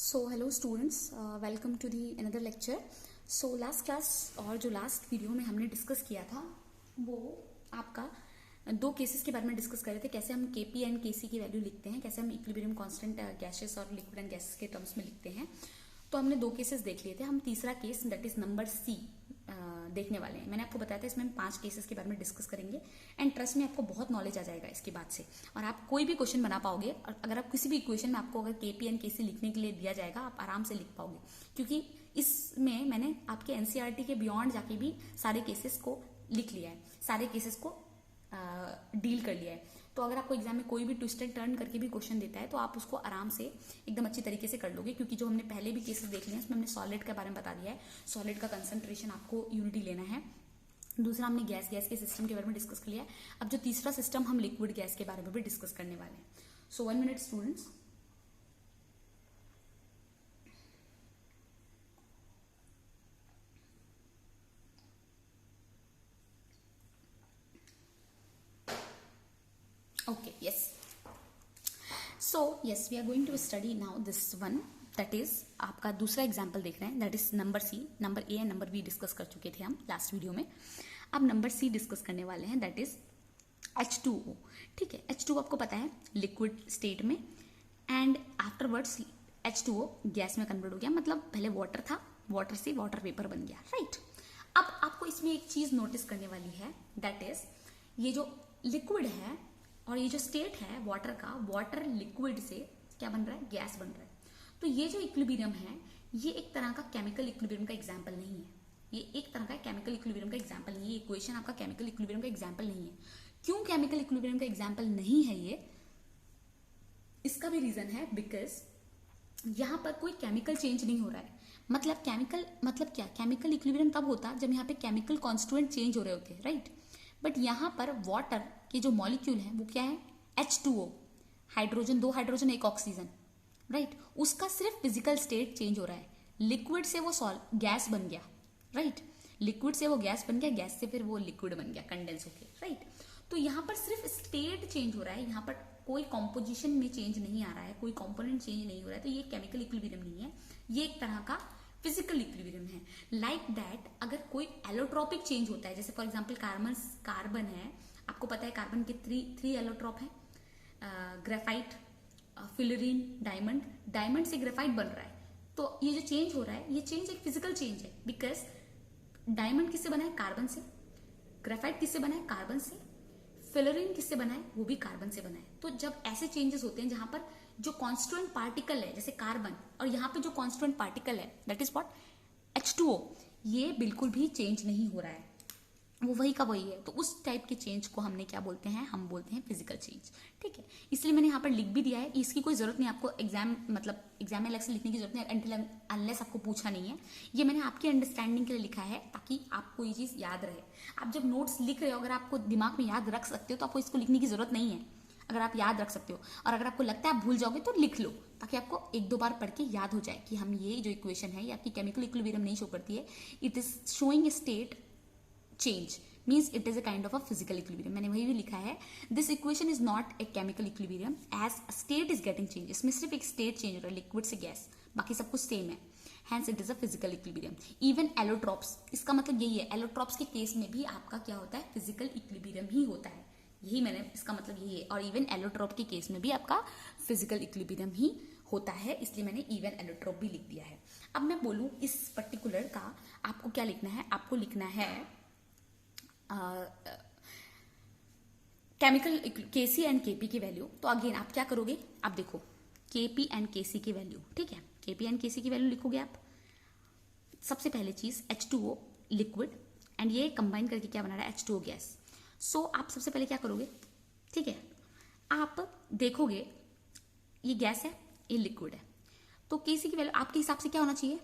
So hello students, welcome to the another lecture. So last class और जो last video में हमने discuss किया था वो आपका दो केसेस के बारे में डिस्कस कर रहे थे, कैसे हम केपी एंड केसी की वैल्यू लिखते हैं, कैसे हम इक्विलिब्रियम कांस्टेंट गैसेस और लिक्विड एंड गैसेस के टर्म्स में लिखते हैं। तो हमने दो केसेस देख लिए थे। हम तीसरा case that is number C देखने वाले हैं। मैंने आपको बताया था इसमें हम 5 केसेस के बारे में डिस्कस करेंगे एंड ट्रस्ट में आपको बहुत नॉलेज आ जाएगा इसके बाद से, और आप कोई भी क्वेश्चन बना पाओगे। और अगर आप किसी भी इक्वेशन में आपको अगर केपी एंड केसी लिखने के लिए दिया जाएगा, आप आराम से लिख पाओगे, क्योंकि इसमें मैंने आपके एनसीईआरटी के बियॉन्ड जाके भी सारे केसेस को लिख लिया है, सारे केसेस को डील कर लिया है। तो अगर आपको एग्जाम में कोई भी ट्विस्ट एंड टर्न करके भी क्वेश्चन देता है तो आप उसको आराम से एकदम अच्छी तरीके से कर लोगे, क्योंकि जो हमने पहले भी केसेस देख लिए हैं उसमें हमने सॉलिड के बारे में बता दिया है। सॉलिड का कंसंट्रेशन आपको यूनिटी लेना है। दूसरा हमने गैस के सिस्टम के बारे में डिस्कस कर लिया है। अब जो तीसरा सिस्टम हम लिक्विड गैस के बारे में भी डिस्कस करने वाले हैं। सो 1 minute students. Okay, yes. So yes, we are going to study now this one, that is आपका दूसरा एग्जाम्पल देख रहे हैं, that is number C. Number A and number B discuss कर चुके थे हम लास्ट वीडियो में। अब नंबर सी डिस्कस करने वाले हैं, दैट इज H2O। ठीक है, H2O आपको पता है लिक्विड स्टेट में एंड आफ्टरवर्ड्स H2O गैस में कन्वर्ट हो गया, मतलब पहले वाटर था, वाटर से वाटर वेपर बन गया, राइट। अब आपको इसमें एक चीज नोटिस करने वाली है, दैट इज ये जो लिक्विड है और ये जो स्टेट है वाटर का, वाटर लिक्विड से क्या बन रहा है, गैस बन रहा है। तो ये जो इक्विलिब्रियम है ये एक तरह का केमिकल इक्विलिब्रियम का एग्जांपल नहीं है, ये एक तरह का केमिकल इक्विलिब्रियम का एग्जांपल नहीं है। ये इक्वेशन आपका केमिकल इक्विलिब्रियम का एग्जांपल नहीं है। क्यों केमिकल इक्विलिब्रियम का एग्जांपल नहीं है ये, इसका भी रीजन है, बिकॉज यहां पर कोई केमिकल चेंज नहीं हो रहा है। मतलब केमिकल मतलब क्या, केमिकल इक्विलिब्रियम तब होता जब यहाँ पे केमिकल कॉन्स्टिट्यूएंट चेंज हो रहे होते हैं, राइट। बट यहां पर वाटर के जो मॉलिक्यूल है वो क्या है, H2O, hydrogen, 2 hydrogen 1 oxygen, right. उसका सिर्फ फिजिकल स्टेट चेंज हो रहा है। लिक्विड से वो गैस बन गया, राइट। लिक्विड से वो गैस बन गया, गैस से फिर वो लिक्विड बन गया कंडेंस होके, राइट। तो यहाँ पर सिर्फ स्टेट चेंज हो रहा है, यहाँ पर कोई कॉम्पोजिशन में चेंज नहीं आ रहा है, कोई कॉम्पोनेंट चेंज नहीं हो रहा है। तो ये केमिकल इक्विलिब्रियम नहीं है, ये एक तरह का फिजिकल इक्विलिब्रियम है। लाइक दैट अगर कोई एलोट्रोपिक चेंज होता है, जैसे फॉर एग्जांपल कार्बन है, आपको पता है कार्बन के थ्री एलोट्रोप है, ग्रेफाइट, फ्लोरीन, डायमंड, डायमंड से ग्रेफाइट बन रहा है। तो ये जो चेंज हो रहा है ये चेंज एक फिजिकल चेंज है, बिकॉज डायमंड किससे बना है, कार्बन से। ग्रेफाइट किससे बना है, कार्बन से। फ्लोरीन किससे बना है, वो भी कार्बन से बना है। तो जब ऐसे चेंजेस होते हैं जहां पर जो कॉन्स्टिट्यूएंट पार्टिकल है जैसे कार्बन, और यहाँ पे जो कॉन्स्टिट्यूएंट पार्टिकल है दैट इज व्हाट, H2O, ये बिल्कुल भी चेंज नहीं हो रहा है, वो वही का वही है। तो उस टाइप के चेंज को हमने क्या बोलते हैं, हम बोलते हैं फिजिकल चेंज, ठीक है। इसलिए मैंने यहाँ पर लिख भी दिया है, इसकी कोई जरूरत नहीं आपको एग्जाम में अलग से लिखने की जरूरत नहीं, अनटिल अनलेस आपको पूछा नहीं है। ये मैंने आपकी अंडरस्टैंडिंग के लिए लिखा है ताकि आपको ये चीज याद रहे। आप जब नोट्स लिख रहे हो, अगर आपको दिमाग में याद रख सकते हो तो आपको इसको लिखने की जरूरत नहीं है, अगर आप याद रख सकते हो। और अगर आपको लगता है आप भूल जाओगे तो लिख लो, ताकि आपको 1-2 बार पढ़ के याद हो जाए कि हम ये जो इक्वेशन है ये आपकी केमिकल इक्विलिब्रियम नहीं शो करती है, it is showing a state change, means it is a kind of a physical equilibrium. मैंने वही भी लिखा है, this equation is not a chemical equilibrium as state is getting change. इसमें सिर्फ एक स्टेट चेंज हो रहा है, लिक्विड से गैस, बाकी सब कुछ सेम है, hence it is a physical equilibrium. Even allotropes, इसका मतलब यही है, एलोट्रॉप्स के केस में भी आपका क्या होता है, फिजिकल इक्विलिब्रियम ही होता है। यही मैंने, इसका मतलब यही है। और इवन एलोट्रॉप के केस में भी आपका फिजिकल इक्विलिब्रियम ही होता है, इसलिए मैंने इवन एलोट्रॉप भी लिख दिया है। अब मैं बोलूं इस पर्टिकुलर का आपको क्या लिखना है, आपको लिखना है केमिकल केसी एंड केपी की वैल्यू। तो अगेन आप क्या करोगे, आप देखो केपी एंड केसी की वैल्यू, ठीक है। केपी एंड केसी की वैल्यू लिखोगे आप। सबसे पहले चीज H2O लिक्विड एंड ये कंबाइन करके क्या बना रहा है, H2O गैस। सो आप सबसे पहले क्या करोगे, ठीक है, आप देखोगे ये गैस है, ये लिक्विड है, तो केसी की वैल्यू आपके हिसाब से क्या होना चाहिए,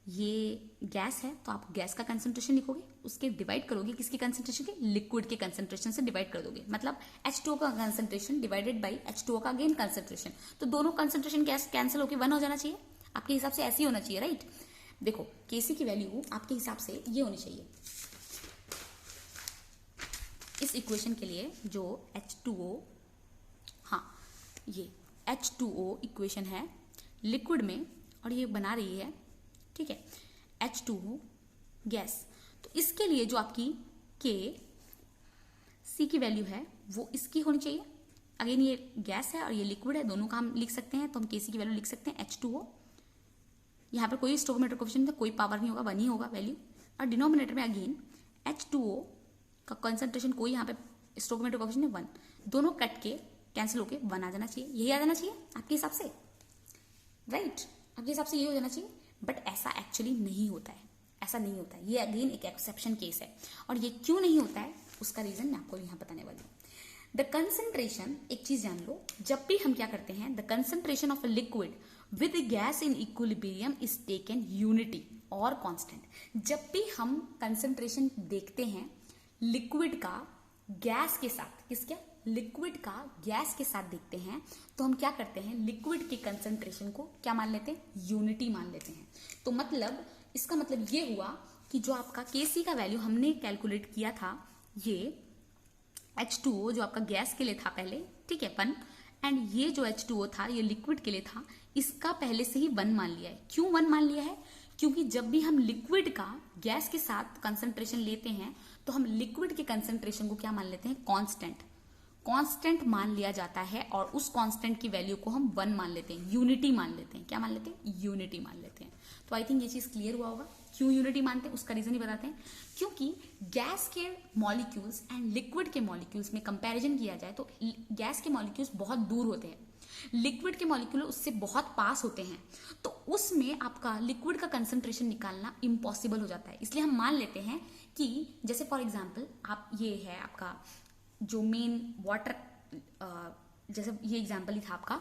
ये गैस है तो आप गैस का कंसंट्रेशन लिखोगे, उसके डिवाइड करोगे किसके कंसंट्रेशन के, लिक्विड के कंसंट्रेशन से डिवाइड कर दोगे, मतलब H2O का कंसंट्रेशन डिवाइडेड बाई H2O का अगेन कंसंट्रेशन। तो दोनों कंसंट्रेशन गैस कैंसिल होकर 1 हो जाना चाहिए, आपके हिसाब से ऐसे ही होना चाहिए, राइट। देखो केसी की वैल्यू आपके हिसाब से ये होनी चाहिए इस इक्वेशन के लिए, जो H2O, हाँ ये H2O इक्वेशन है लिक्विड में और ये बना रही है, ठीक है, H2O गैस। तो इसके लिए जो आपकी Kc की वैल्यू है वो इसकी होनी चाहिए। अगेन ये गैस है और ये लिक्विड है, दोनों का हम लिख सकते हैं, तो हम Kc की वैल्यू लिख सकते हैं H2O। यहाँ पर कोई स्टोइकोमेट्रिक कोएफिशिएंट कोई पावर नहीं होगा, 1 ही होगा वैल्यू। और डिनोमिनेटर में अगेन H2O का कंसंट्रेशन कोई यहाँ पे स्टोइकोमेट्रिक कोएफिशिएंट है 1, दोनों कट के कैंसिल होके 1 आ जाना चाहिए। यही आ जाना चाहिए आपके हिसाब से, राइट? आपके हिसाब से ये हो जाना चाहिए, बट ऐसा एक्चुअली नहीं होता है, ऐसा नहीं होता है। ये अगेन एक एक्सेप्शन केस है, और ये क्यों नहीं होता है उसका रीजन मैं आपको यहाँ बताने वाली हूँ। द कंसंट्रेशन, एक चीज जान लो, जब भी हम क्या करते हैं, the concentration of a liquid with gas in equilibrium is taken unity और कांस्टेंट। जब भी हम कंसंट्रेशन देखते हैं लिक्विड का गैस के साथ, किसके, लिक्विड का गैस के साथ देखते हैं, तो हम क्या करते हैं, लिक्विड के कंसंट्रेशन को क्या मान लेते हैं, यूनिटी मान लेते हैं। तो मतलब इसका मतलब ये हुआ कि जो आपका Kc का वैल्यू हमने कैलकुलेट किया था, ये H2O जो आपका गैस के लिए था पहले, ठीक है, 1, एंड ये जो H2O था ये लिक्विड के लिए था, इसका पहले से ही 1 मान लिया है। क्यों 1 मान लिया है? क्योंकि जब भी हम लिक्विड का गैस के साथ कंसंट्रेशन लेते हैं तो हम लिक्विड के कंसंट्रेशन को क्या मान लेते हैं, कांस्टेंट। कांस्टेंट मान लिया जाता है और उस कांस्टेंट की वैल्यू को हम 1 मान लेते हैं, यूनिटी मान लेते हैं। क्या मान लेते हैं, यूनिटी मान लेते हैं। तो आई थिंक ये चीज क्लियर हुआ होगा क्यों यूनिटी मानते हैं, उसका रीजन ही बताते हैं। क्योंकि गैस के मॉलिक्यूल्स एंड लिक्विड के मॉलिक्यूल्स में कंपैरिजन किया जाए तो गैस के मॉलिक्यूल्स बहुत दूर होते हैं, लिक्विड के मॉलिक्यूल उससे बहुत पास होते हैं, तो उसमें आपका लिक्विड का कंसंट्रेशन निकालना इम्पॉसिबल हो जाता है। इसलिए हम मान लेते हैं कि जैसे फॉर एग्जांपल आप, ये है आपका जो मेन वाटर, जैसे ये एग्जांपल ही था आपका,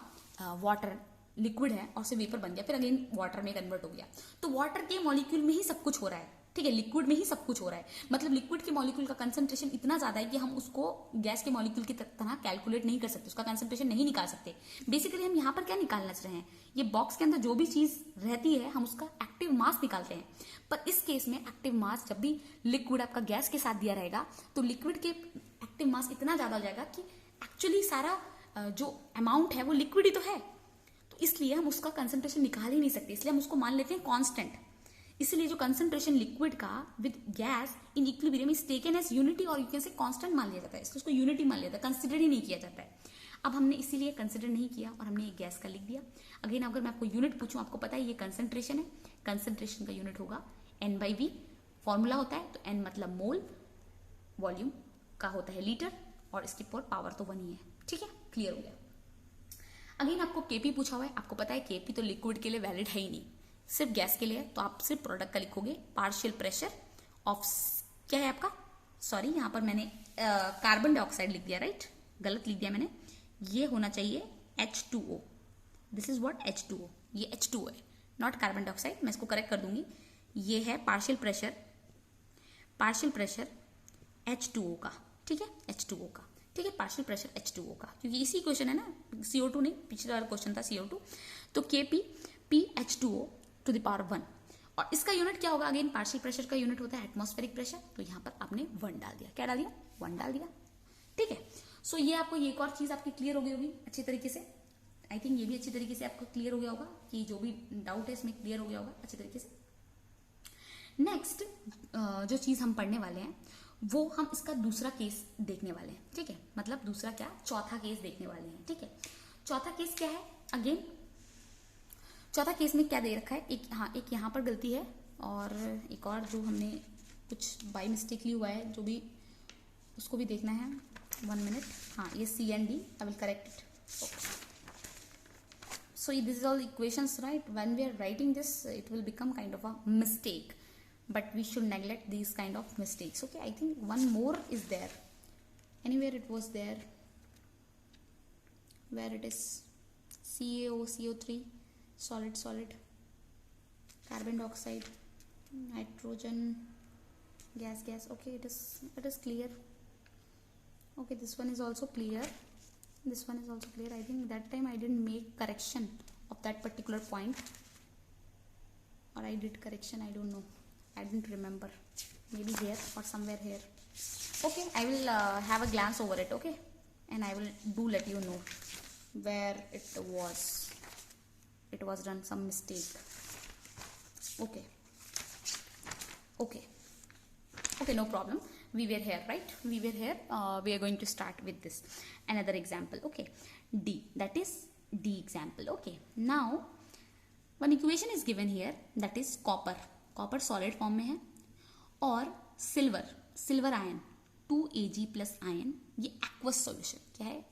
वाटर लिक्विड है और से वेपर बन गया, फिर अगेन वाटर में कन्वर्ट हो गया, तो वाटर के मॉलिक्यूल में ही सब कुछ हो रहा है, ठीक है, लिक्विड में ही सब कुछ हो रहा है। मतलब लिक्विड के मॉलिक्यूल का कंसंट्रेशन इतना ज्यादा है कि हम उसको गैस के मॉलिक्यूल की तरह कैलकुलेट नहीं कर सकते, उसका कंसंट्रेशन नहीं निकाल सकते। बेसिकली हम यहाँ पर क्या निकालना चाह रहे हैं, ये बॉक्स के अंदर जो भी चीज रहती है हम उसका एक्टिव मास निकालते हैं। पर इस केस में एक्टिव मास जब भी लिक्विड आपका गैस के साथ दिया रहेगा तो लिक्विड के एक्टिव मास इतना ज्यादा हो जाएगा कि एक्चुअली सारा जो अमाउंट है वो लिक्विड ही तो है, तो इसलिए हम उसका कंसंट्रेशन निकाल ही नहीं सकते, इसलिए हम उसको मान लेते हैं कांस्टेंट। इसलिए जो कंसंट्रेशन लिक्विड का with gas in equilibrium is taken as unity, और यू कैन से कांस्टेंट मान लिया जाता है, इसको उसको यूनिटी मान लिया जाता है, कंसिडर ही नहीं किया जाता है। अब हमने इसीलिए कंसिडर नहीं किया और हमने एक गैस का लिख दिया। अगेन अगर मैं आपको यूनिट पूछूं, आपको पता है ये कंसंट्रेशन है, कंसंट्रेशन का यूनिट होगा N/V, फॉर्मूला होता है, तो N मतलब मोल, वॉल्यूम का होता है लीटर, और इसकी पावर तो 1 ही है, ठीक है, क्लियर हो गया। अगेन आपको Kp पूछा हुआ है, आपको पता है Kp तो लिक्विड के लिए वैलिड है ही नहीं, सिर्फ गैस के लिए है, तो आप सिर्फ प्रोडक्ट का लिखोगे, पार्शियल प्रेशर ऑफ, क्या है आपका, सॉरी यहाँ पर मैंने कार्बन डाइऑक्साइड लिख दिया, राइट, गलत लिख दिया मैंने, ये होना चाहिए H2O, this is what H2O, ये H2O है, नॉट कार्बन डाइऑक्साइड, मैं इसको करेक्ट कर दूंगी। ये है पार्शियल प्रेशर H2O का, ठीक है, H2O का, ठीक है, पार्शियल प्रेशर H2O का, क्योंकि इसी क्वेश्चन है ना, CO2 नहीं, पिछला वाला क्वेश्चन था CO2, तो Kp H2O to the power 1, और इसका यूनिट क्या होगा, अगेन पार्शियल प्रेशर का यूनिट होता है एटमॉस्फेरिक प्रेशर, तो यहाँ पर आपने 1 डाल दिया, क्या डाल दिया, 1 डाल दिया, ठीक है। सो ये आपको एक और चीज आपकी क्लियर हो गई होगी अच्छी तरीके से, आई थिंक ये भी अच्छी तरीके से आपको क्लियर हो गया होगा कि जो भी डाउट है इसमें क्लियर हो गया होगा अच्छी तरीके से। नेक्स्ट जो चीज हम पढ़ने वाले हैं वो हम इसका दूसरा केस देखने वाले हैं, ठीक है, मतलब दूसरा क्या, चौथा केस देखने वाले हैं, ठीक है। चौथा केस क्या है, अगेन चौथा केस में क्या दे रखा है, एक यहाँ पर गलती है और एक और जो हमने कुछ बाय मिस्टेकली हुआ है, जो भी उसको भी देखना है, 1 मिनट, हाँ ये C&D, I will correct it. So this is all equations, right? When we are writing this, it will become kind of a mistake, but we should neglect these kind of mistakes. Okay, I think one more is there. Anywhere it was there, where it is CaO, CO3, solid, carbon dioxide, nitrogen, gas. Okay, it is clear. Okay, this one is also clear. This one is also clear. I think that time I didn't make correction of that particular point, or I did correction, I don't know, I didn't remember, maybe here or somewhere here. Okay, I will have a glance over it, okay, and I will let you know where it was. it was done some mistake. Okay, no problem. We were here, right? We were here. We are going to start with this another example. Okay, D, that is D example. Okay, now one equation is given here, that is copper solid form में है, और silver ion 2Ag plus ion, ये aqueous solution. क्या है?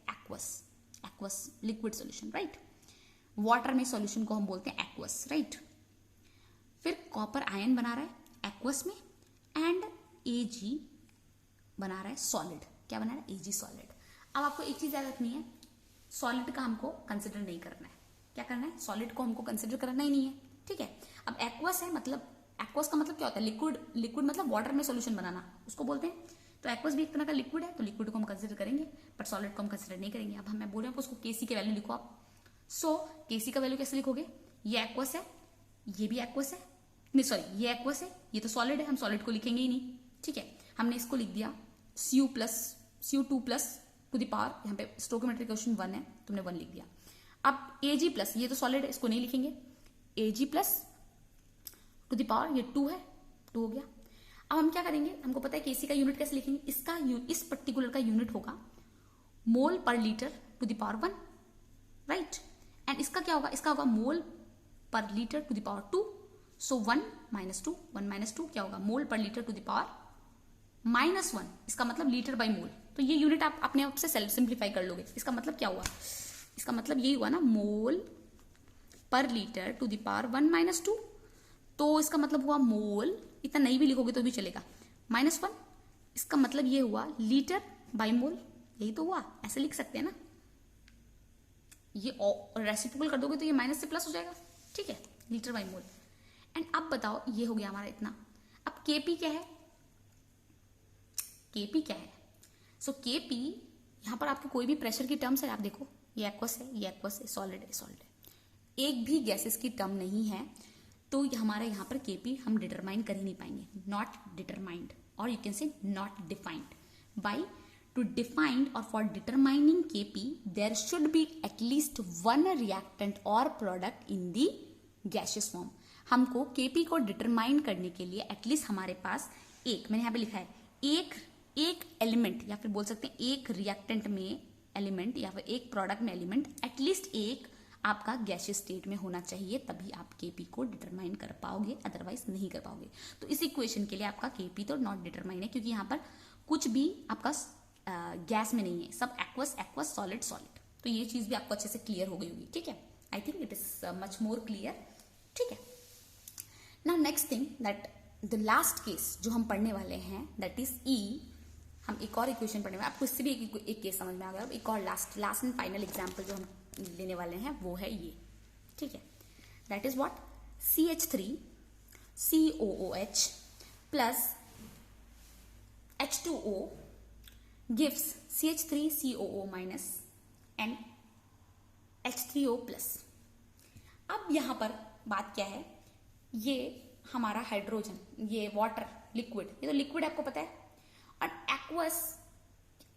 Aqueous liquid solution, right? Water में solution को हम बोलते हैं एक्वस, राइट? फिर कॉपर आयन बना रहा है एक्वस में, एंड Ag बना रहा है सॉलिड. क्या बना रहा है? Ag solid. अब आपको एक चीज याद रखनी है, सॉलिड का हमको कंसिडर नहीं करना है. क्या करना है? सॉलिड को हमको कंसिडर करना ही नहीं है, ठीक है? अब एक्वस है, मतलब एक्वस का मतलब क्या होता है? लिक्विड मतलब वाटर में सॉल्यूशन बनाना, उसको बोलते हैं. तो एक्वस भी एक तरह का लिक्विड है, तो लिक्विड को हम कंसिडर करेंगे, बट सॉलिड को हम कंसिडर नहीं करेंगे. अब मैं बोल रहा हूँ उसको Kc की वैल्यू लिखो आप. सो Kc का वैल्यू कैसे लिखोगे? ये एक्वस है, ये भी एक्वस है, नहीं सॉरी, ये एक्वस है, ये तो सॉलिड है, हम सॉलिड को लिखेंगे ही नहीं, ठीक है? हमने इसको लिख दिया Cu2 plus two the power, यहाँ पे स्टोइकोमेट्रिक क्वेश्चन 1 है, तुमने 1 लिख दिया. अब Ag प्लस, ये तो सॉलिड है, इसको नहीं लिखेंगे, Ag plus two the power, ये 2 है, 2 हो गया. अब हम क्या करेंगे? हमको पता है Kc का यूनिट कैसे लिखेंगे. इस पर्टिकुलर का यूनिट होगा mole per litre to the power 1, right? And इसका क्या होगा? इसका होगा mole per litre to the power 2. So 1 minus two क्या होगा? Mole per litre to the power -1. इसका मतलब लीटर बाय मोल. तो ये यूनिट आप अपने आप से सेल्फ सिंप्लीफाई कर लोगे. इसका मतलब क्या हुआ? इसका मतलब यही हुआ ना, मोल per litre to the power 1 - 2. तो इसका मतलब हुआ मोल, इतना नहीं भी लिखोगे तो भी चलेगा, -1. इसका मतलब ये हुआ लीटर बाय मोल, यही तो हुआ. ऐसे लिख सकते हैं ना, ये रेसिप्रोकल कर दोगे तो ये माइनस से प्लस हो जाएगा, ठीक है? Litre by mole. एंड अब बताओ, ये हो गया हमारा इतना. अब Kp क्या है? Kp क्या है? सो Kp, यहां पर आपको कोई भी प्रेशर की टर्म्स है, आप देखो, ये एक्वस है, ये एक्वस है, सॉलिड है. एक भी गैसेस की टर्म नहीं है, तो हमारे यहाँ पर Kp हम डिटरमाइन कर ही नहीं पाएंगे. Not determined, or you can say not defined. By to defined or for determining Kp there should be at least 1 reactant or product in the gaseous form. हमको Kp को डिटरमाइन करने के लिए एटलीस्ट हमारे पास मैंने यहाँ पे लिखा है, एक एलिमेंट, या फिर बोल सकते हैं एक रिएक्टेंट में एलिमेंट, या फिर एक प्रोडक्ट में एलिमेंट, एटलीस्ट एक आपका गैसियस स्टेट में होना चाहिए, तभी आप Kp को डिटरमाइन कर पाओगे, अदरवाइज नहीं कर पाओगे. तो इस इक्वेशन के लिए आपका Kp तो नॉट डिटरमाइन है, क्योंकि यहाँ पर कुछ भी आपका गैस में नहीं है, सब एक्वस सॉलिड. तो ये चीज भी आपको अच्छे से क्लियर हो गई होगी, ठीक है? I think it is much more clear, ठीक है? Now next thing, that the last case जो हम पढ़ने वाले हैं, दैट इज E. हम एक और इक्वेशन पढ़ने वाले, आपको इससे भी एक केस समझ में आ गया. एक और लास्ट एंड फाइनल एग्जाम्पल जो हम लेने वाले हैं वो है ये, ठीक है? That is what? CH3COOH plus H2O gives CH3COO minus and H3O plus. अब यहां पर बात क्या है? ये हमारा हाइड्रोजन, ये वाटर लिक्विड, ये तो लिक्विड आपको पता है, और एक्वस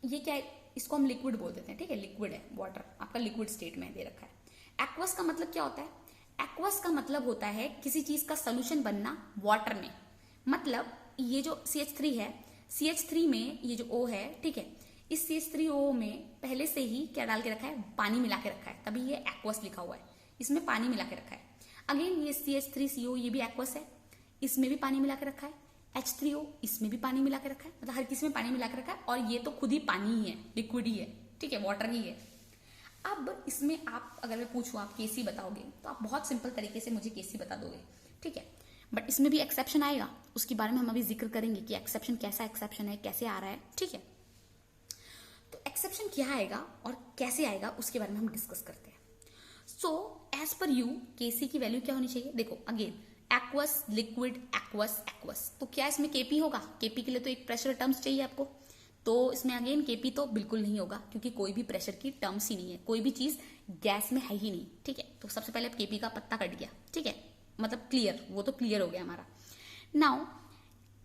ये क्या है? इसको हम लिक्विड बोल देते हैं, ठीक है? लिक्विड है, वाटर आपका लिक्विड स्टेट में दे रखा है. एक्वस का मतलब क्या होता है? एक्वस का मतलब होता है किसी चीज का सोल्यूशन बनना वाटर में. मतलब ये जो CH3 है, CH3 में ये जो O है, ठीक है, इस CH3O में पहले से ही क्या डाल के रखा है? पानी मिला के रखा है, तभी ये एक्वस लिखा हुआ है. इसमें पानी मिला के रखा है. अगेन ये CH3CO, ये भी एक्वस है, इसमें भी पानी मिला के रखा है. H3O, इसमें भी पानी मिला के रखा है, मतलब हर किसी में पानी मिला के रखा है, और ये तो खुद ही पानी ही है, लिक्विड ही है, ठीक है? वाटर ही है. अब इसमें आप, अगर मैं पूछूं आप Kc बताओगे, तो आप बहुत सिंपल तरीके से मुझे Kc बता दोगे, ठीक है? बट इसमें भी एक्सेप्शन आएगा, उसके बारे में हम अभी जिक्र करेंगे कि एक्सेप्शन कैसा एक्सेप्शन है, कैसे आ रहा है, ठीक है? तो एक्सेप्शन क्या आएगा और कैसे आएगा, उसके बारे में हम डिस्कस करते हैं. So as per you Kc की वैल्यू क्या होनी चाहिए? देखो अगेन, एक्वस, लिक्विड, एक्वस, तो क्या इसमें Kp होगा? Kp के लिए तो एक प्रेशर टर्म्स चाहिए आपको, तो इसमें अगेन Kp तो बिल्कुल नहीं होगा, क्योंकि कोई भी प्रेशर की टर्म्स ही नहीं है, कोई भी चीज गैस में है ही नहीं, ठीक है? तो सबसे पहले Kp का पत्ता कट गया, ठीक है? मतलब क्लियर, वो तो क्लियर हो गया हमारा. नाउ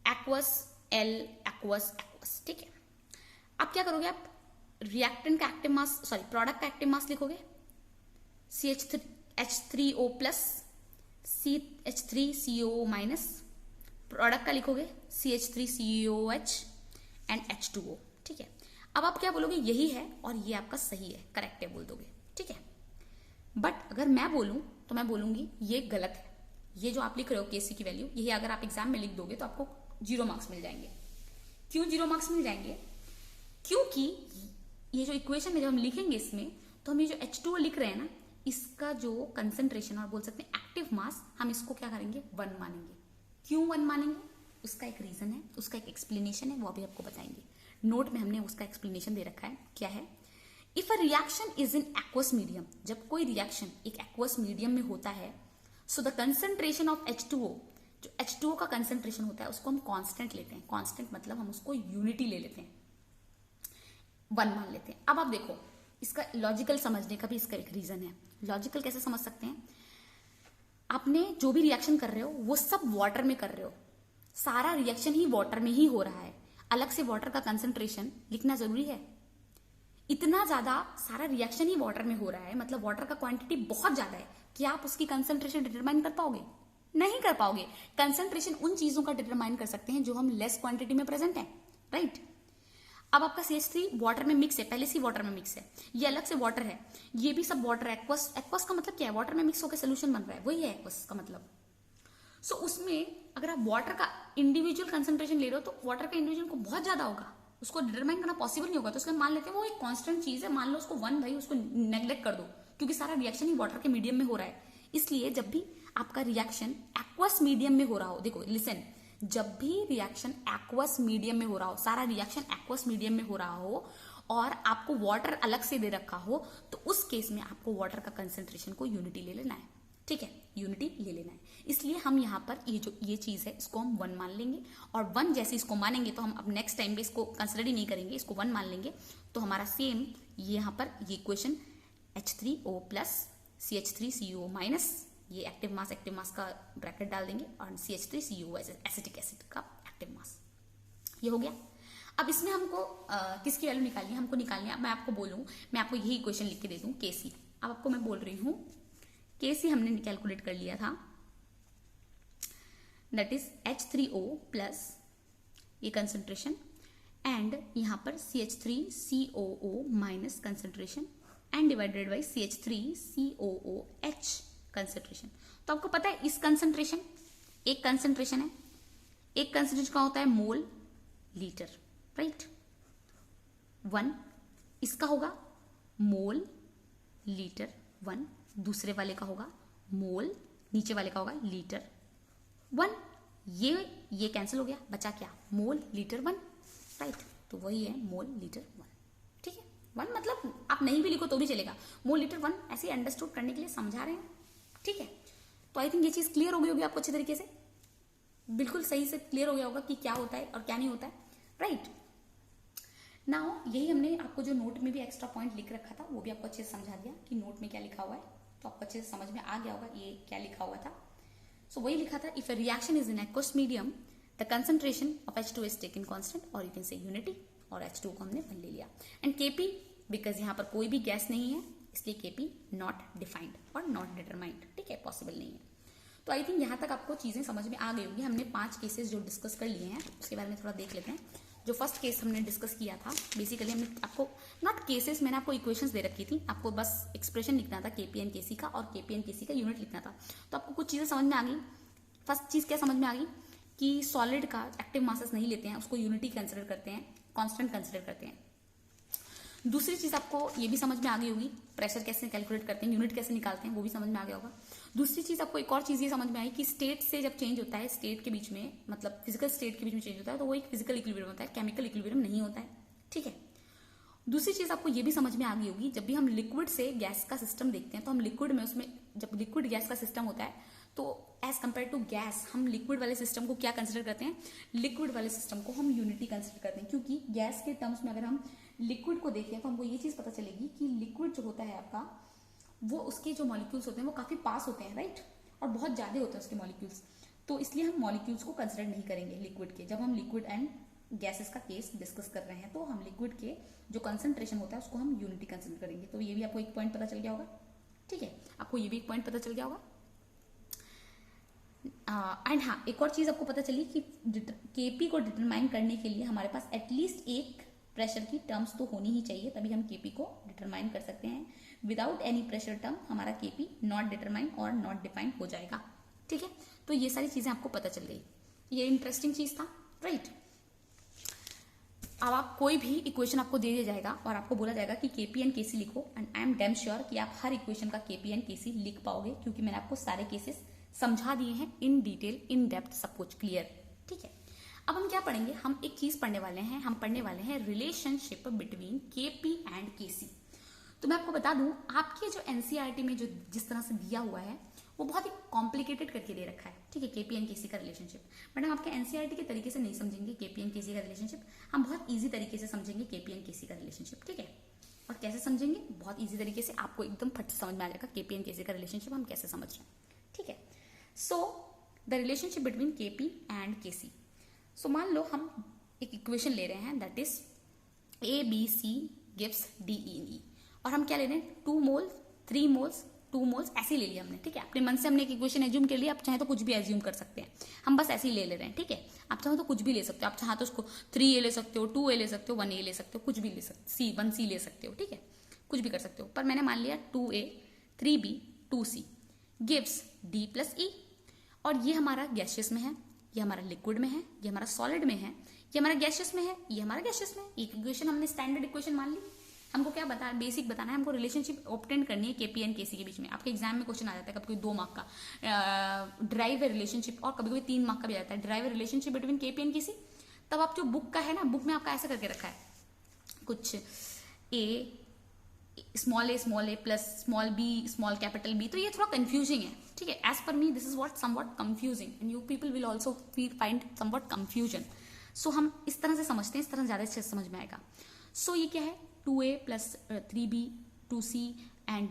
एक्वस, एक्वस, ठीक है? अब क्या करोगे आप? रिएक्टेंट का एक्टिव मास, सॉरी प्रोडक्ट का एक्टिव मास लिखोगे, CH3 H3O plus CH3COO minus, product का लिखोगे CH3COOH एंड H2O, ठीक है। अब आप क्या बोलोगे, यही है और ये आपका सही है, करेक्ट है बोल दोगे, ठीक है। बट अगर मैं बोलूं तो मैं बोलूंगी ये गलत है, ये जो आप लिख रहे हो केसी की वैल्यू, यही अगर आप एग्जाम में लिख दोगे तो आपको 0 मार्क्स मिल जाएंगे। क्यों 0 मार्क्स मिल जाएंगे? क्योंकि ये जो इक्वेशन है जब हम लिखेंगे इसमें, तो हम ये जो H2O लिख रहे हैं ना, इसका जो कंसेंट्रेशन और बोल सकते हैं एक्टिव मास, हम इसको क्या करेंगे, 1 मानेंगे। क्यों 1 मानेंगे? उसका एक रीजन है, उसका एक एक्सप्लेनेशन है, वो अभी आपको बताएंगे। नोट में हमने उसका एक्सप्लेनेशन दे रखा है, क्या है। If a reaction is in aqueous medium, जब कोई रिएक्शन एक एक्वस मीडियम में होता है, so the concentration of H2O, जो H2O का कंसेंट्रेशन होता है उसको हम कांस्टेंट लेते हैं। कांस्टेंट मतलब हम उसको यूनिटी ले लेते हैं, 1 मान लेते हैं। अब आप देखो, इसका लॉजिकल समझने का भी इसका एक रीजन है। लॉजिकल कैसे समझ सकते हैं? आपने जो भी रिएक्शन कर रहे हो वो सब वाटर में कर रहे हो, सारा रिएक्शन ही वाटर में ही हो रहा है। अलग से वाटर का कंसेंट्रेशन लिखना जरूरी है? इतना ज्यादा सारा रिएक्शन ही वाटर में हो रहा है, मतलब वाटर का क्वांटिटी बहुत ज्यादा है, कि आप उसकी कंसेंट्रेशन डिटरमाइन कर पाओगे? नहीं कर पाओगे। कंसेंट्रेशन उन चीजों का डिटरमाइन कर सकते हैं जो हम लेस क्वांटिटी में प्रेजेंट है, राइट। अब आपका CH3 वाटर में मिक्स है, पहले से वाटर में मिक्स है, ये अलग से वाटर है, ये भी सब वाटर है। एक्वस, एक्वस का मतलब क्या है? वाटर में मिक्स होकर सोल्यूशन बन रहा है, वही है एक्वस का मतलब। सो उसमें अगर आप वाटर का इंडिविजुअल कंसेंट्रेशन ले रहे हो तो वाटर का इंडिविजुअल को बहुत ज्यादा होगा, उसको डिटरमाइन करना पॉसिबल नहीं होगा। तो उसमें मान लेते हैं वो एक कांस्टेंट चीज है, मान लो उसको 1, भाई उसको नेग्लेक्ट कर दो, क्योंकि सारा रिएक्शन ही वाटर के मीडियम में हो रहा है। इसलिए जब भी आपका रिएक्शन एक्वस मीडियम में हो रहा हो, देखो लिसन, जब भी रिएक्शन एक्वस मीडियम में हो रहा हो, सारा रिएक्शन एक्वस मीडियम में हो रहा हो और आपको वाटर अलग से दे रखा हो, तो उस केस में आपको वाटर का कंसेंट्रेशन को यूनिटी ले लेना है, ठीक है, यूनिटी ले लेना है। इसलिए हम यहाँ पर ये चीज है, इसको हम 1 मान लेंगे, और 1 जैसे इसको मानेंगे तो हम अब नेक्स्ट टाइम पे इसको कंसिडर ही नहीं करेंगे, इसको 1 मान लेंगे। तो हमारा सेम ये यहाँ पर ये equation H3O plus CH3COO minus, ये एक्टिव मास का ब्रैकेट डाल देंगे, और CH3COO एसिटिक एसिड का एक्टिव मास, ये हो गया। अब इसमें हमको किसकी वैल्यू निकालनी है? हमको निकालनी है, मैं आपको बोलूं, मैं आपको यही इक्वेशन लिख के दे दूं, Kc। अब आपको मैं बोल रही हूं Kc हमने कैलकुलेट कर लिया था, दैट इज H3O प्लस ये कंसेंट्रेशन एंड यहां पर CH3COO minus concentration and divided by CH3COOH concentration. तो आपको पता है इस कंसेंट्रेशन, एक कंसेंट्रेशन है, एक कंसेंट्रेशन का होता है मोल लीटर, राइट, 1 इसका होगा मोल लीटर 1, दूसरे वाले का होगा मोल, नीचे वाले का होगा लीटर 1, ये कैंसिल हो गया, बचा क्या? Mole litre 1, right. तो वही है मोल लीटर 1, ठीक है। 1 मतलब आप नहीं भी लिखो तो भी चलेगा, मोल लीटर 1 ऐसे अंडरस्टूड करने के लिए समझा रहे हैं, ठीक है। तो आई थिंक ये चीज क्लियर हो गई होगी आपको अच्छे तरीके से, बिल्कुल सही से क्लियर हो गया होगा कि क्या होता है और क्या नहीं होता है, राइट। नाउ यही हमने आपको जो नोट में भी एक्स्ट्रा पॉइंट लिख रखा था वो भी आपको अच्छे से समझा दिया कि नोट में क्या लिखा हुआ है, तो आपको अच्छे से समझ में आ गया होगा ये क्या लिखा हुआ था। सो वही लिखा था, if a reaction is in aqueous medium the concentration of H2 is taken constant, और यू कैन से यूनिटी, और H2 को हमने 1 ले लिया, एंड Kp बिकॉज यहाँ पर कोई भी गैस नहीं है इसलिए Kp नॉट डिफाइंड और नॉट डिटरमाइंड, ठीक है, पॉसिबल नहीं है। तो आई थिंक यहाँ तक आपको चीजें समझ में आ गई होंगी। हमने 5 केसेस जो डिस्कस कर लिए हैं उसके बारे में थोड़ा देख लेते हैं। जो फर्स्ट केस हमने डिस्कस किया था, बेसिकली हमने आपको नॉट केसेस, मैंने आपको इक्वेशंस दे रखी थी, आपको बस एक्सप्रेशन लिखना था Kp एंड Kc का, और Kp एंड Kc का यूनिट लिखना था। तो आपको कुछ चीजें समझ में आ गई। फर्स्ट चीज क्या समझ में आ गई कि सॉलिड का एक्टिव मासेस नहीं लेते हैं, उसको यूनिटी कंसिडर करते हैं, कांस्टेंट कंसिडर करते हैं। दूसरी चीज आपको ये भी समझ में आ गई होगी, प्रेशर कैसे कैलकुलेट करते हैं, यूनिट कैसे निकालते हैं, वो भी समझ में आ गया होगा। दूसरी चीज आपको एक और चीज ये समझ में आई कि स्टेट से जब चेंज होता है, स्टेट के बीच में, मतलब फिजिकल स्टेट के बीच में चेंज होता है, तो वो एक फिजिकल इक्विलिब्रियम होता है, केमिकल इक्विलिब्रियम नहीं होता है, ठीक है। दूसरी चीज आपको ये भी समझ में आ गई होगी, जब भी हम लिक्विड से गैस का सिस्टम देखते हैं तो हम लिक्विड में, उसमें जब लिक्विड गैस का सिस्टम होता है तो एज कंपेयर टू गैस हम लिक्विड वाले सिस्टम को क्या कंसिडर करते हैं? लिक्विड वाले सिस्टम को हम यूनिटी कंसिडर करते हैं, क्योंकि गैस के टर्म्स में अगर हम लिक्विड को देखें तो हमको ये चीज पता चलेगी कि लिक्विड जो होता है आपका, वो उसके जो मॉलिक्यूल्स होते हैं वो काफी पास होते हैं, राइट, और बहुत ज्यादा होते हैं उसके मॉलिक्यूल्स। तो इसलिए हम मॉलिक्यूल्स को कंसिडर नहीं करेंगे लिक्विड के। जब हम लिक्विड एंड गैसेस का केस डिस्कस कर रहे हैं तो हम लिक्विड के जो कंसंट्रेशन होता है उसको हम यूनिटी कंसिडर करेंगे। तो ये भी आपको एक पॉइंट पता चल गया होगा, ठीक है। आपको ये भी एक पॉइंट पता चल गया होगा। एंड हाँ, एक और चीज आपको पता चली कि केपी को डिटरमाइन करने के लिए हमारे पास एटलीस्ट एक प्रेशर की टर्म्स तो होनी ही चाहिए, तभी हम केपी को डिटरमाइन कर सकते हैं। विदाउट एनी प्रेशर टर्म हमारा केपी नॉट डिटरमाइन और नॉट डिफाइन हो जाएगा। ठीक है, तो ये सारी चीजें आपको पता चल गई। ये इंटरेस्टिंग चीज था, राइट। अब आप कोई भी इक्वेशन आपको दे दिया जाएगा और आपको बोला जाएगा कि केपी एंड केसी लिखो, and I am damn sure कि आप हर इक्वेशन का केपी एंड केसी लिख पाओगे, क्योंकि मैंने आपको सारे केसेस समझा दिए हैं इन डिटेल, इन डेप्थ, सब कुछ क्लियर। ठीक है, अब हम क्या पढ़ेंगे, हम एक चीज पढ़ने वाले हैं, हम पढ़ने वाले हैं रिलेशनशिप बिटवीन केपी एंड केसी। तो मैं आपको बता दूं, आपके जो एनसीईआरटी में जो जिस तरह से दिया हुआ है वो बहुत ही कॉम्प्लिकेटेड करके दे रखा है। ठीक है, केपी एंड केसी का रिलेशनशिप, बट हम आपके एनसीईआरटी के तरीके से नहीं समझेंगे केपी एंड केसी का रिलेशनशिप, हम बहुत ईजी तरीके से समझेंगे केपी एंड केसी का रिलेशनशिप। ठीक है, और कैसे समझेंगे, बहुत ईजी तरीके से आपको एकदम फट समझ में आ जाएगा केपी एंड केसी का रिलेशनशिप हम कैसे समझ रहे हैं। ठीक है, so the relationship between KP and KC. So मान लो हम एक इक्वेशन ले रहे हैं, that is A B C gives D E, और हम क्या ले रहे हैं, 2 मोल 3 मोल्स 2 मोल्स ऐसे ही ले लिया हमने। ठीक है, अपने मन से हमने एक इक्वेशन एज्यूम कर लिया, आप चाहे तो कुछ भी एज्यूम कर सकते हैं, हम बस ऐसे ही ले रहे हैं। ठीक है, आप चाहो तो कुछ भी ले सकते हो, आप चाहो तो उसको 3A ले सकते हो, 2A ले सकते हो, 1A ले सकते हो, कुछ भी ले सकते हो, 1C ले सकते हो। ठीक है, कुछ भी कर सकते हो, पर मैंने मान लिया 2A 3B 2C gives D plus E, और ये हमारा गैसियस में है, ये हमारा लिक्विड में है, ये हमारा सॉलिड में है, ये हमारा गैसियस में है, ये हमारा गैसियस में है। एक इक्वेशन हमने स्टैंडर्ड इक्वेशन मान ली। हमको क्या बता, बेसिक बताना है, हमको रिलेशनशिप ऑब्टेन करनी है केपी एंड केसी के बीच में। आपके एग्जाम में क्वेश्चन आ जाता है कभी कोई 2 मार्क का, ड्राइव है रिलेशनशिप, और कभी कभी 3 मार्क का भी आता है, ड्राइव है रिलेशनशिप बिटवीन केपी एंड केसी। तब आप जो बुक का है ना, बुक में आपका ऐसा करके रखा है कुछ a small a plus small b small capital B, तो ये थोड़ा कंफ्यूजिंग है। ठीक है, as per me this is what somewhat confusing, and you people will also find somewhat confusion. So हम इस तरह से समझते हैं, इस तरह ज्यादा अच्छे से समझ में आएगा। सो ये क्या है, 2A plus 3B 2C and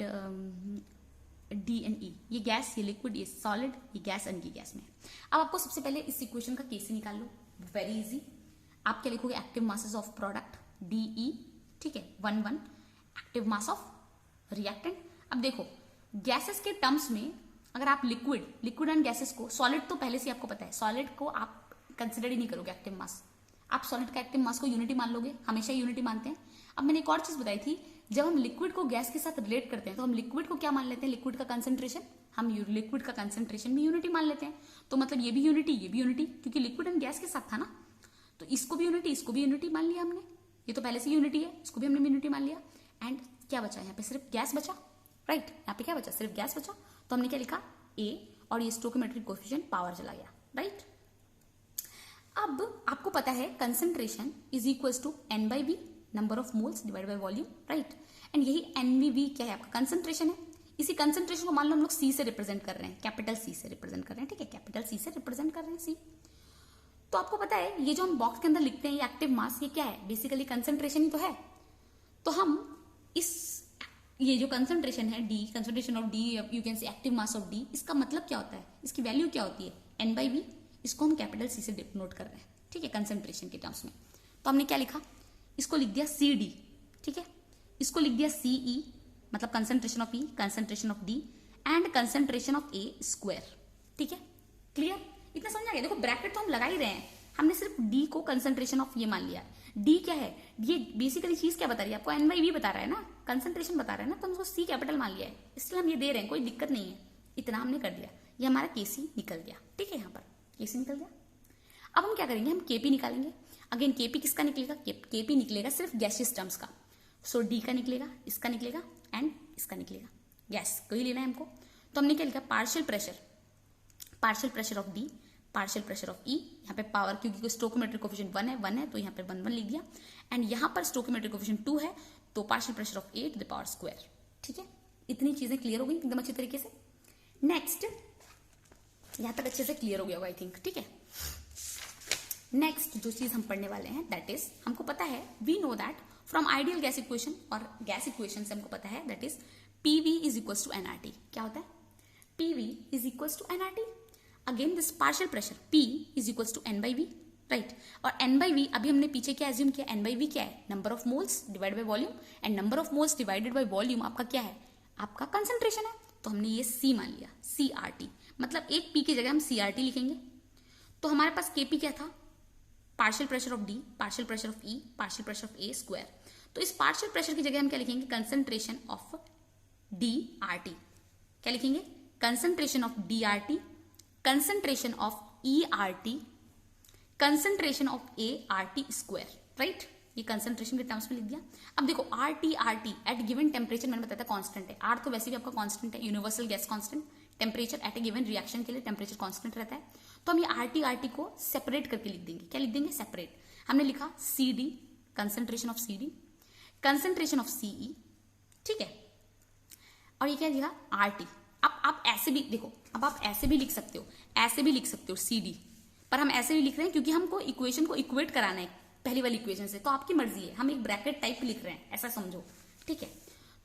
D and E, ये गैस, ये लिक्विड, ये सॉलिड, ये गैस एंड ये गैस में। अब आपको सबसे पहले इस इक्वेशन का केसी निकाल लो, वेरी इजी। आप क्या लिखोगे, active masses of product DE, ठीक है, 1 1 एक्टिव मास ऑफ रिएक्टेंट। अब देखो गैसेस के टर्म्स में अगर आप लिक्विड एंड गैसेस को, सॉलिड तो पहले से आपको पता है, सॉलिड को आप कंसिडर ही नहीं करोगे एक्टिव मास, आप सॉलिड का एक्टिव मास को यूनिटी मान लोगे, हमेशा यूनिटी मानते हैं। अब मैंने एक और चीज बताई थी, जब हम लिक्विड को गैस के साथ रिलेट करते हैं तो हम लिक्विड को क्या मान लेते हैं, लिक्विड का कंसंट्रेशन, हम लिक्विड का कंसंट्रेशन भी यूनिटी मान लेते हैं। तो मतलब ये भी यूनिटी, ये भी यूनिटी, क्योंकि लिक्विड एंड गैस के साथ था ना, तो इसको भी यूनिटी, इसको भी यूनिटी मान लिया हमने। ये तो पहले से यूनिटी है, इसको भी हमने यूनिटी मान लिया। एंड क्या बचा यहाँ पे, सिर्फ गैस बचा, राइट। यहाँ पे क्या बचा, सिर्फ गैस बचा, तो हमने क्या लिखा A, और ये स्टोइकोमेट्रिक कोएफिशिएंट पावर चला गया, राइट। अब आपको पता है concentration is equal to N/V, number of moles divide by volume, right. And यही NVV क्या है, आपका कंसंट्रेशन है। इसी कंसंट्रेशन को मान लो हम लोग C से रिप्रेजेंट कर रहे हैं, कैपिटल C से रिप्रेजेंट कर रहे हैं, ठीक है, कैपिटल C से रिप्रेजेंट कर रहे हैं C। तो आपको पता है ये जो हम बॉक्स के अंदर लिखते हैं, ये एक्टिव मास, ये क्या है, बेसिकली कंसंट्रेशन ही तो है। तो हम इस, ये जो कंसंट्रेशन है D, concentration of D, you can से एक्टिव मास ऑफ D, इसका मतलब क्या होता है, इसकी वैल्यू क्या होती है, N/V। इसको हम कैपिटल C से डिनोट कर रहे हैं, ठीक है, कंसंट्रेशन के टर्म्स में। तो हमने क्या लिखा, इसको लिख दिया CD, ठीक है, इसको लिख दिया CE, मतलब concentration of E, concentration of D and concentration of A square, ठीक है, क्लियर, इतना समझ आ गया। देखो ब्रैकेट तो हम लगा ही रहे हैं, हमने सिर्फ D को कंसंट्रेशन ऑफ ये मान लिया। D क्या है, ये बेसिकली चीज क्या बता रही है आपको, N/V बता रहा है ना, कंसंट्रेशन बता रहा है ना, तो हम उसको C कैपिटल मान लिया है, इसलिए हम ये दे रहे हैं, कोई दिक्कत नहीं है, इतना हमने कर दिया, ये हमारा KC निकल गया, ठीक है, यहाँ पर KC निकल गया। अब हम क्या करेंगे, हम KP निकालेंगे। अगेन KP किसका निकलेगा, KP निकलेगा सिर्फ गैसियस टर्म्स का। सो D का निकलेगा, इसका निकलेगा एंड इसका निकलेगा, गैस को ही लेना है हमको। तो हमने क्या लिखा, partial pressure of D, partial pressure of E, यहाँ पे पावर, क्योंकि स्टोइकोमेट्रिक कोएफिशिएंट 1 है तो यहाँ पे 1 1 लिख दिया। एंड यहाँ पर स्टोइकोमेट्रिक कोएफिशिएंट 2 है, तो partial pressure of A to the power square, ठीक है। इतनी चीजें क्लियर हो गई एकदम अच्छे तरीके से। नेक्स्ट, यहाँ तक अच्छे से क्लियर हो गया होगा आई थिंक, ठीक है। नेक्स्ट जो चीज हम पढ़ने वाले हैं, दैट इज, हमको पता है, we know that from ideal gas equation, और गैस इक्वेशन से हमको पता है that is PV is equals to nRT। क्या होता है, PV is equals to nRT। Again this partial pressure P is equals to N/V, right. और N/V अभी हमने पीछे क्या एज्यूम किया, N/V क्या है, number of moles divide by volume, and number of moles divided by volume आपका क्या है, आपका कंसंट्रेशन है। तो तो हमने ये C मान लिया, CRT, मतलब एक P की जगह हम CRT लिखेंगे। तो हमारे पास KP क्या था, partial pressure of D, partial pressure of E, partial pressure of A square. तो इस पार्शियल प्रेशर की जगह हम क्या लिखेंगे, कंसंट्रेशन ऑफ DRT। क्या लिखेंगे, concentration of DRT, concentration of ERT, concentration of ART square, right. ये कंसंट्रेशन के टर्म्स में लिख दिया। अब देखो RT एट गिवन टेम्परेचर मैंने बताया था कांस्टेंट है, R तो वैसे भी आपका कांस्टेंट है, universal gas constant. Temperature at A given reaction के लिए टेम्परेचर कांस्टेंट रहता है। तो हम ये RT को सेपरेट करके लिख देंगे। क्या लिख देंगे, सेपरेट। हमने लिखा CD, concentration of CD, concentration of CE, ठीक है, और ये क्या लिखा, RT। अब आप ऐसे भी देखो, अब आप ऐसे भी लिख सकते हो, ऐसे भी लिख सकते हो CD, पर हम ऐसे भी लिख रहे हैं क्योंकि हमको इक्वेशन को इक्वेट कराना है पहली वाली इक्वेशन से, तो आपकी मर्जी है, हम एक ब्रैकेट टाइप लिख रहे हैं, ऐसा समझो, ठीक है।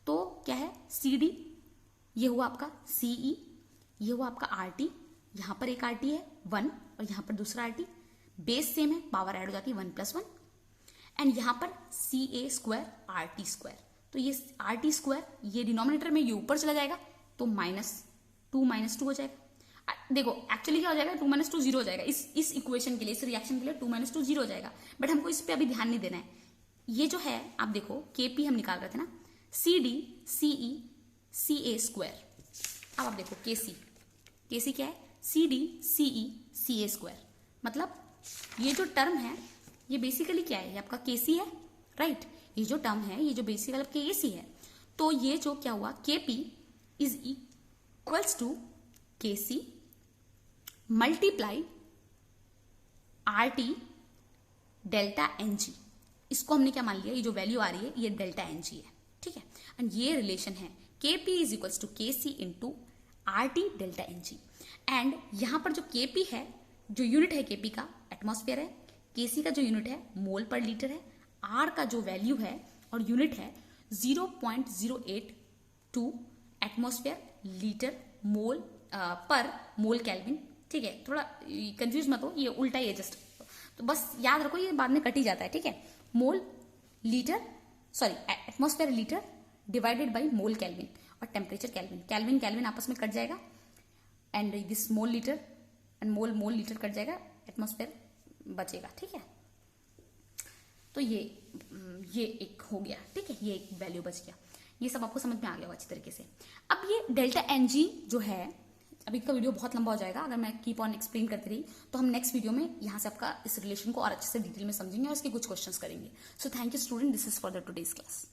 तो क्या है, CD, ये हुआ आपका CE, ये हुआ आपका RT, यहां पर एक RT है 1 और यहां पर दूसरा RT, बेस सेम है, पावर ऐड हो जाती है 1 + 1, एंड यहां पर CA स्क्वायर RT स्क्वायर। तो ये RT स्क्वायर ये डिनोमिनेटर में ये ऊपर चला जाएगा तो -2 हो जाएगा। देखो एक्चुअली क्या हो जाएगा, 2 - 2 0 हो जाएगा। इस इक्वेशन के लिए, इस रिएक्शन के लिए 2 - 2 0 हो जाएगा, बट हमको इस पे अभी ध्यान नहीं देना है। ये जो है आप देखो KP हम निकाल रहे थे ना, CD CE CA स्क्वायर। अब आप देखो KC क्या है, CD CE CA स्क्वायर। मतलब ये जो टर्म है ये बेसिकली क्या है, ये आपका KC है, राइट। ये जो टर्म है ये जो बेसिकली KC है, तो ये जो क्या हुआ, KP is equals to KC multiply RT delta NG। इसको हमने क्या मान लिया, ये जो वैल्यू आ रही है ये डेल्टा NG है, ठीक है। एंड ये रिलेशन है KP is equals to KC into RT delta NG। And यहां पर जो KP है, जो यूनिट है KP का एटमॉस्फेयर है, KC का जो यूनिट है मोल पर लीटर है, R का जो वैल्यू है और यूनिट है 0.082 एटमॉस्फेयर लीटर मोल पर मोल केल्विन, ठीक है। थोड़ा कंफ्यूज मत हो, ये उल्टा ही है जस्ट, तो बस याद रखो ये बाद में कट ही जाता है, ठीक है। Mole litre, sorry atmosphere litre divided by mole kelvin और टेम्परेचर केल्विन, केल्विन आपस में कट जाएगा, and this mole litre and mole litre cut जाएगा, एटमॉस्फेयर बचेगा, ठीक है। तो ये एक हो गया, ठीक है, ये एक वैल्यू बच गया। ये सब आपको समझ में आ गया होगा अच्छी तरीके से। अब ये डेल्टा NG जो है, अभी का वीडियो बहुत लंबा हो जाएगा अगर मैं कीप ऑन एक्सप्लेन करती रही, तो हम नेक्स्ट वीडियो में यहाँ से आपका इस रिलेशन को और अच्छे से डिटेल में समझेंगे और इसके कुछ क्वेश्चंस करेंगे। So thank you student, this is for the today's class.